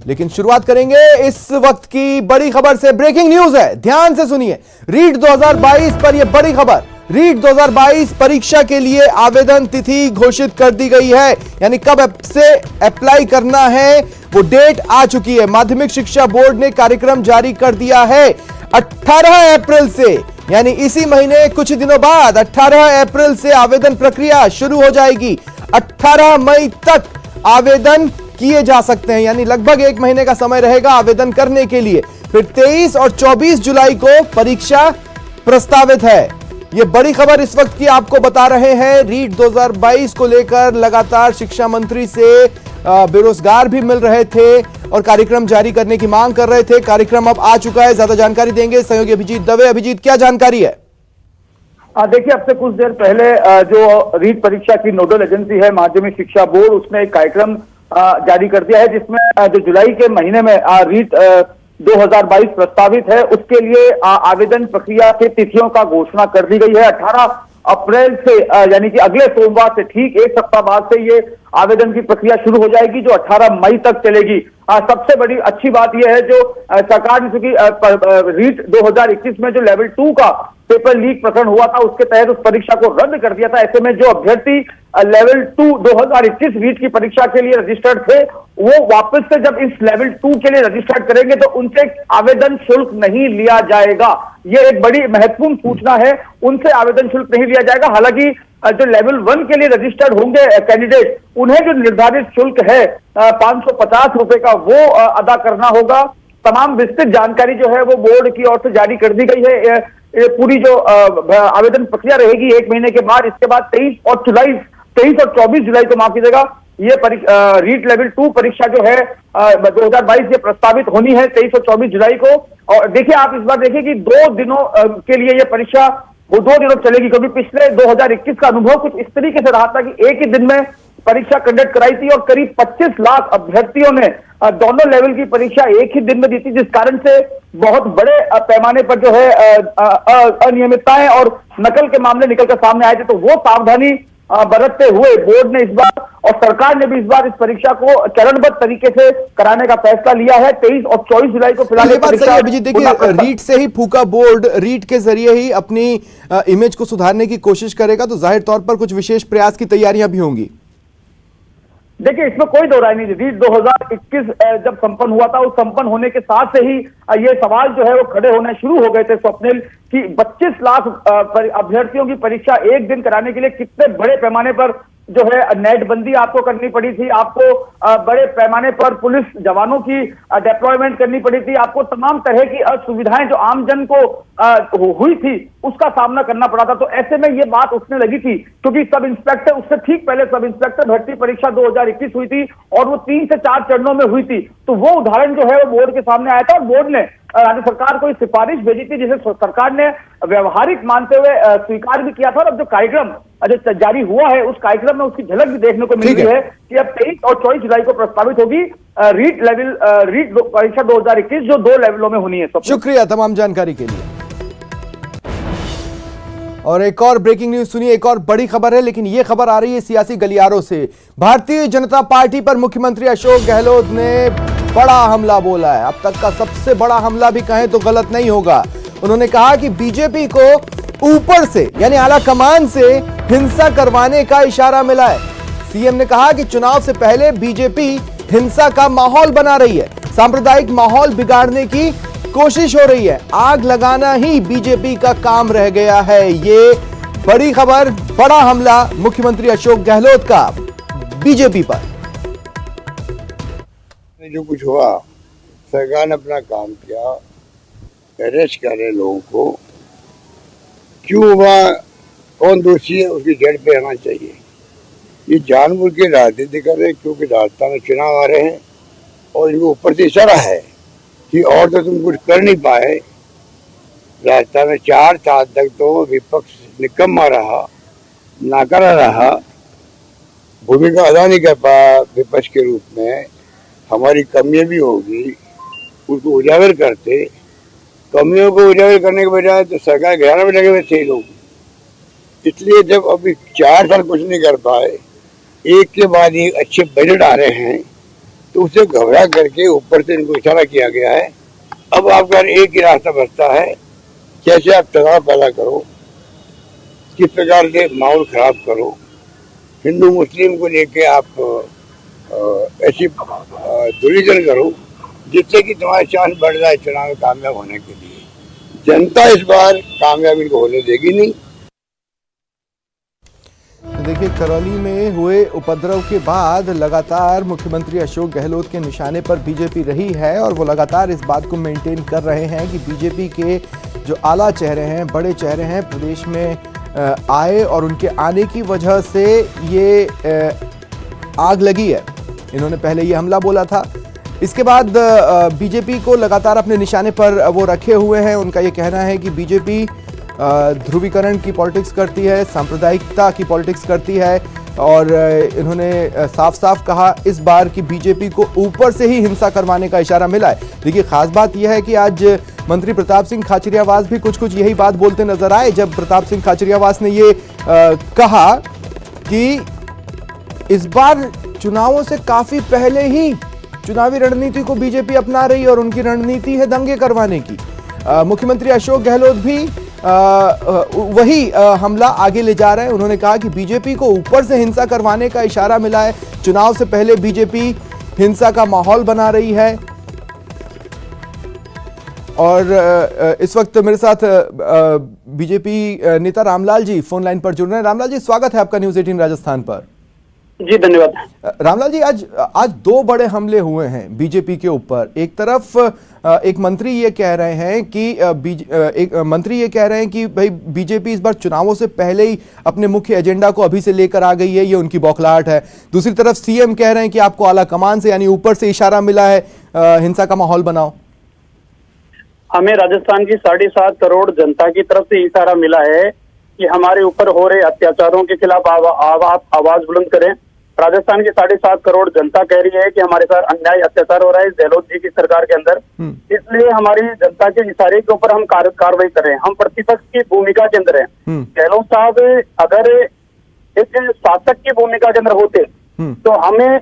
लेकिन शुरुआत करेंगे इस वक्त की बड़ी खबर से। ब्रेकिंग न्यूज है, ध्यान से सुनिए। रीट 2022 पर यह बड़ी खबर। रीट 2022 परीक्षा के लिए आवेदन तिथि घोषित कर दी गई है, यानी कब से अप्लाई करना है वो डेट आ चुकी है। माध्यमिक शिक्षा बोर्ड ने कार्यक्रम जारी कर दिया है 18 अप्रैल से, यानी इसी महीने कुछ दिनों बाद 18 अप्रैल से आवेदन प्रक्रिया शुरू हो जाएगी। 18 मई तक आवेदन किए जा सकते हैं, यानी लगभग एक महीने का समय रहेगा आवेदन करने के लिए। फिर 23 और 24 जुलाई को परीक्षा प्रस्तावित है। यह बड़ी खबर इस वक्त की आपको बता रहे हैं। रीट 2022 को लेकर लगातार शिक्षा मंत्री से बेरोजगार भी मिल रहे थे और कार्यक्रम जारी करने की मांग कर रहे थे। कार्यक्रम अब आ चुका है, ज्यादा जानकारी देंगे सहयोगी अभिजीत दवे। अभिजीत, क्या जानकारी है? देखिए, अब से कुछ देर पहले जो रीट परीक्षा की नोडल एजेंसी है माध्यमिक शिक्षा बोर्ड, उसने एक कार्यक्रम जारी कर दिया है जिसमें जो जुलाई के महीने में रीट 2022 प्रस्तावित है उसके लिए आवेदन प्रक्रिया की तिथियों का घोषणा कर दी गई है। 18 अप्रैल से यानी कि अगले सोमवार से ठीक एक सप्ताह बाद से ये आवेदन की प्रक्रिया शुरू हो जाएगी जो 18 मई तक चलेगी। सबसे बड़ी अच्छी बात यह है जो सरकार ने, चूंकि रीट 2021 में जो लेवल 2 का पेपर लीक प्रकरण हुआ था उसके तहत उस परीक्षा को रद्द कर दिया था। ऐसे में जो अभ्यर्थी लेवल 2 2021 रीट की परीक्षा के लिए रजिस्टर्ड थे वो वापस से जब इस लेवल 2 के लिए रजिस्टर्ड करेंगे तो उनसे आवेदन शुल्क नहीं लिया जाएगा। ये एक बड़ी महत्वपूर्ण सूचना है, उनसे आवेदन शुल्क नहीं लिया जाएगा। हालांकि जो लेवल 1 के लिए रजिस्टर्ड होंगे कैंडिडेट, उन्हें जो निर्धारित शुल्क है 550 रुपए का वो अदा करना होगा। तमाम विस्तृत जानकारी जो है वो बोर्ड की ओर से जारी कर दी गई है। पूरी जो आवेदन प्रक्रिया रहेगी एक महीने के बाद, इसके बाद 23 और 24 जुलाई को माफ कीजिएगा, ये रीट लेवल 2 परीक्षा जो है 2022 ये प्रस्तावित होनी है 23 और 24 जुलाई को। और देखिए, आप इस बार देखिए कि 2 दिनों के लिए ये परीक्षा वो 2 दिनों चलेगी, क्योंकि पिछले 2021 का अनुभव कुछ इस तरीके से रहा था कि एक ही दिन में परीक्षा कंडक्ट कराई थी और करीब 25 लाख अभ्यर्थियों ने दोनों लेवल की परीक्षा एक ही दिन में दी थी, जिस कारण से बहुत बड़े पैमाने पर जो है अनियमितताएं और नकल के मामले निकलकर सामने आए थे। तो वो सावधानी बरतते हुए बोर्ड ने इस बार और सरकार ने भी इस बार इस परीक्षा को चरणबद्ध तरीके से कराने का फैसला लिया है। 23 और 24 जुलाई को फिलहाल ये बात सही है अभिजीत। देखिए, रीट से ही फूका बोर्ड रीट के जरिए ही अपनी इमेज को सुधारने की कोशिश करेगा, तो जाहिर तौर पर कुछ विशेष प्रयास की तैयारियां भी होंगी। देखिए, इसमें कोई दो राय नहीं। रीट 2021 जब संपन्न हुआ था, उस संपन्न होने के साथ से ही ये सवाल जो है वो खड़े होने शुरू हो गए थे स्वप्निल कि 25 लाख अभ्यर्थियों की परीक्षा एक दिन कराने के लिए कितने बड़े पैमाने पर जो है नेटबंदी आपको करनी पड़ी थी, आपको बड़े पैमाने पर पुलिस जवानों की डिप्लॉयमेंट करनी पड़ी थी, आपको तमाम तरह की असुविधाएं जो आमजन को हुई थी उसका सामना करना पड़ा था। तो ऐसे में ये बात उठने लगी थी, क्योंकि सब इंस्पेक्टर, उससे ठीक पहले सब इंस्पेक्टर भर्ती परीक्षा 2021 हुई थी और वो 3 से 4 चरणों में हुई थी। तो वो उदाहरण जो है वो बोर्ड के सामने आया था और बोर्ड ने राज्य सरकार को सिफारिश भेजी थी, जिसे सरकार ने व्यवहारिक मानते हुए स्वीकार भी किया था। और अब जो कार्यक्रम जो जारी हुआ है उस कार्यक्रम में उसकी झलक भी देखने को मिल रही है कि अब 23 और 24 जुलाई को प्रस्तावित होगी रीट परीक्षा 2021 जो 2 लेवलों में होनी है। शुक्रिया तमाम जानकारी के लिए। और एक और ब्रेकिंग न्यूज सुनिए, एक और बड़ी खबर है, लेकिन यह खबर आ रही है सियासी गलियारों से। भारतीय जनता पार्टी पर मुख्यमंत्री अशोक गहलोत ने बड़ा हमला बोला है। अब तक का सबसे बड़ा हमला भी कहें तो गलत नहीं होगा। उन्होंने कहा कि बीजेपी को ऊपर से यानी आला कमान से हिंसा करवाने का इशारा मिला है। सीएम ने कहा कि चुनाव से पहले बीजेपी हिंसा का माहौल बना रही है, सांप्रदायिक माहौल बिगाड़ने की कोशिश हो रही है, आग लगाना ही बीजेपी का काम रह गया है। ये बड़ी खबर, बड़ा हमला मुख्यमंत्री अशोक गहलोत का बीजेपी पर। जो कुछ हुआ, सरकार ने अपना काम किया, अरेस्ट कर रहे लोगों को, क्यों हुआ, कौन दोषी है, उसकी जड़ पे आना चाहिए। ये जानबूझ के राजनीति कर रहे हैं क्योंकि राजस्थान में चुनाव आ रहे हैं और इनको ऊपर से इशारा है कि और तो तुम कुछ कर नहीं पाए। राजस्थान में 4 साल तक तो विपक्ष निकम्मा रहा, नाकारा रहा, भूमिका अदा नहीं कर पाया विपक्ष के रूप में। हमारी कमियां भी होगी, उसको उजागर करते, कमियों को उजागर करने के बजाय तो सरकार घेराने में लगे हुए थे लोग। इसलिए जब अभी 4 साल कुछ नहीं कर पाए, एक के बाद एक अच्छे बजट आ रहे हैं, तो उसे घबरा करके ऊपर से इनको इशारा किया गया है। अब आपका एक ही रास्ता बचता है, कैसे आप तनाव पैदा करो, किस प्रकार से माहौल खराब करो, हिंदू मुस्लिम को लेके आप ऐसी दुर्योजन करो जिससे कि तुम्हारे चांस बढ़ जाए चुनाव में कामयाब होने के लिए। जनता इस बार कामयाब इनको होने देगी नहीं। तो देखिए, करौली में हुए उपद्रव के बाद लगातार मुख्यमंत्री अशोक गहलोत के निशाने पर बीजेपी रही है और वो लगातार इस बात को मेंटेन कर रहे हैं कि बीजेपी के जो आला चेहरे हैं, बड़े चेहरे हैं, प्रदेश में आए और उनके आने की वजह से ये आग लगी है। इन्होंने पहले ये हमला बोला था। इसके बाद बीजेपी को लगातार अपने निशाने पर वो रखे हुए हैं। उनका ये कहना है कि बीजेपी ध्रुवीकरण की पॉलिटिक्स करती है, सांप्रदायिकता की पॉलिटिक्स करती है और इन्होंने साफ साफ कहा इस बार की बीजेपी को ऊपर से ही हिंसा करवाने का इशारा मिला है। देखिए, खास बात यह है कि आज मंत्री प्रताप सिंह खाचरियावास भी कुछ यही बात बोलते नजर आए, जब प्रताप सिंह खाचरियावास ने ये कहा कि इस बार चुनावों से काफी पहले ही चुनावी रणनीति को बीजेपी अपना रही और उनकी रणनीति है दंगे करवाने की। मुख्यमंत्री अशोक गहलोत भी वही हमला आगे ले जा रहे हैं। उन्होंने कहा कि बीजेपी को ऊपर से हिंसा करवाने का इशारा मिला है, चुनाव से पहले बीजेपी हिंसा का माहौल बना रही है। और इस वक्त मेरे साथ बीजेपी नेता रामलाल जी फोन लाइन पर जुड़ रहे हैं। रामलाल जी, स्वागत है आपका न्यूज़ 18 राजस्थान पर। जी धन्यवाद। रामलाल जी, आज दो बड़े हमले हुए हैं बीजेपी के ऊपर। एक तरफ एक मंत्री ये कह रहे हैं कि भाई बीजेपी इस बार चुनावों से पहले ही अपने मुख्य एजेंडा को अभी से लेकर आ गई है, ये उनकी बौखलाहट है। दूसरी तरफ सीएम कह रहे हैं कि आपको आला कमान से यानी ऊपर से इशारा मिला है, हिंसा का माहौल बनाओ। हमें राजस्थान की 7.5 करोड़ जनता की तरफ से इशारा मिला है कि हमारे ऊपर हो रहे अत्याचारों के खिलाफ आवाज बुलंद करें। राजस्थान की 7.5 करोड़ जनता कह रही है कि हमारे साथ अन्याय अत्याचार हो रहा है गहलोत जी की सरकार के अंदर, इसलिए हमारी जनता के इशारे के ऊपर हम कार्रवाई कर रहे हैं। हम प्रतिपक्ष की भूमिका के अंदर हैं। गहलोत साहब अगर एक शासक की भूमिका के अंदर होते तो हमें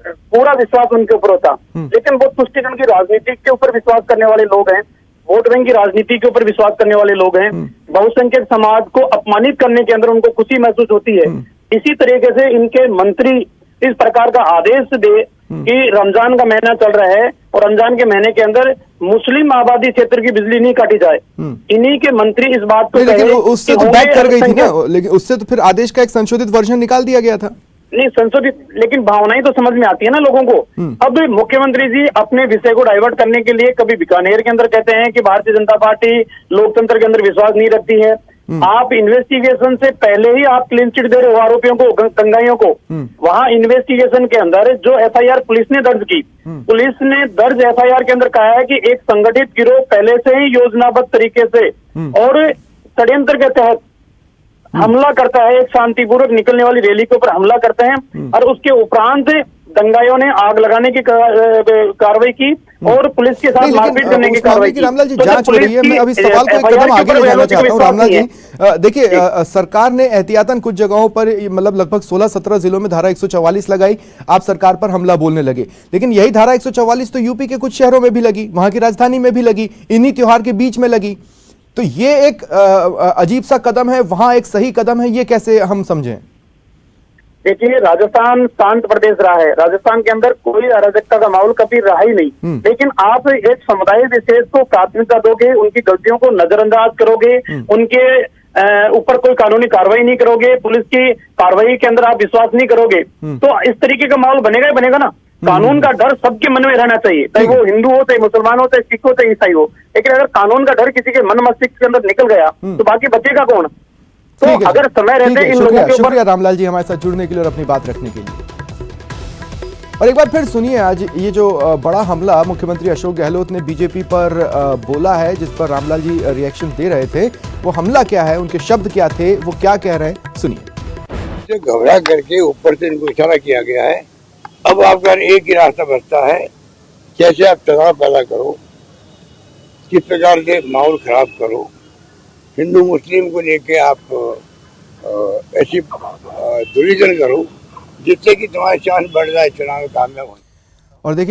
पूरा विश्वास उनके ऊपर होता, लेकिन वो तुष्टिकरण की राजनीति के ऊपर विश्वास करने वाले लोग हैं, वोट बैंक की राजनीति के ऊपर विश्वास करने वाले लोग हैं। बहुसंख्यक समाज को अपमानित करने के अंदर उनको खुशी महसूस होती है। इसी तरीके से इनके मंत्री इस प्रकार का आदेश दे कि रमजान का महीना चल रहा है और रमजान के महीने के अंदर मुस्लिम आबादी क्षेत्र की बिजली नहीं काटी जाए, इन्हीं के मंत्री इस बात को लेकिन उससे तो बैक कर गई थी ना, लेकिन उससे तो फिर आदेश का एक संशोधित वर्जन निकाल दिया गया था। नहीं संशोधित, लेकिन भावनाएं तो समझ में आती है ना लोगों को। अब मुख्यमंत्री जी अपने विषय को डाइवर्ट करने के लिए कभी बीकानेर के अंदर कहते हैं कि भारतीय जनता पार्टी लोकतंत्र के अंदर विश्वास नहीं रखती है। आप इन्वेस्टिगेशन से पहले ही आप क्लीन चिट दे रहे हो आरोपियों को, कंगाइयों को। वहां इन्वेस्टिगेशन के अंदर जो एफआईआर पुलिस ने दर्ज की, पुलिस ने दर्ज एफआईआर के अंदर कहा है कि एक संगठित गिरोह पहले से ही योजनाबद्ध तरीके से और षड्यंत्र के तहत हमला करता है, एक शांतिपूर्वक निकलने वाली रैली के ऊपर हमला करते हैं और उसके उपरांत दंगाइयों ने आग लगाने की कार्रवाई की और पुलिस के साथ मारपीट करने की कार्रवाई की। रामलाल जी, जांच हो रही है। मैं अभी सवाल को एक कदम आगे ले जाना चाहता हूं। रामलाल जी, देखिए, सरकार ने एहतियातन कुछ जगहों पर मतलब लगभग 16-17 जिलों में धारा 144 लगाई, आप सरकार पर हमला बोलने लगे। लेकिन यही धारा 144 तो यूपी के कुछ शहरों में भी लगी, वहां की राजधानी में भी लगी, इन्हीं त्योहार के बीच में लगी। तो ये एक अजीब सा कदम है, वहां एक सही कदम है, ये कैसे हम समझें? देखिए, राजस्थान शांत प्रदेश रहा है, राजस्थान के अंदर कोई अराजकता का माहौल कभी रहा ही नहीं। लेकिन आप एक समुदाय विशेष को प्राथमिकता दोगे, उनकी गलतियों को नजरअंदाज करोगे, उनके ऊपर कोई कानूनी कार्रवाई नहीं करोगे, पुलिस की कार्रवाई के अंदर आप विश्वास नहीं करोगे, तो इस तरीके का माहौल बनेगा ही बनेगा ना। कानून का डर सबके मन में रहना चाहिए, चाहे वो हिंदू हो, चाहे मुसलमान हो, चाहे सिख हो, चाहे ईसाई हो। लेकिन अगर कानून का डर किसी के मन मस्तिष्क के अंदर निकल गया तो बाकी बचेगा कौन? तो अगर समय रहते इन लोगों के ऊपर। शुक्रिया रामलाल जी हमारे साथ जुड़ने के लिए और अपनी बात रखने के लिए। और एक बार फिर सुनिए, आज ये जो बड़ा हमला मुख्यमंत्री अशोक गहलोत ने बीजेपी पर बोला है, जिस पर रामलाल जी रिएक्शन दे रहे थे, वो हमला क्या है, उनके शब्द क्या थे, वो क्या कह रहे हैं, सुनिए। घबरा करके ऊपर से इनको इशारा किया गया है। अब आपका एक ही रास्ता बचता है, कैसे आप तनाव पैदा करो, किस प्रकार से माहौल खराब करो, हिंदू मुस्लिम को लेके आप ऐसी दुर्योजन करो जिससे कि तुम्हारे चांस बढ़ जाए चुनाव में कामयाब होने। और देखिए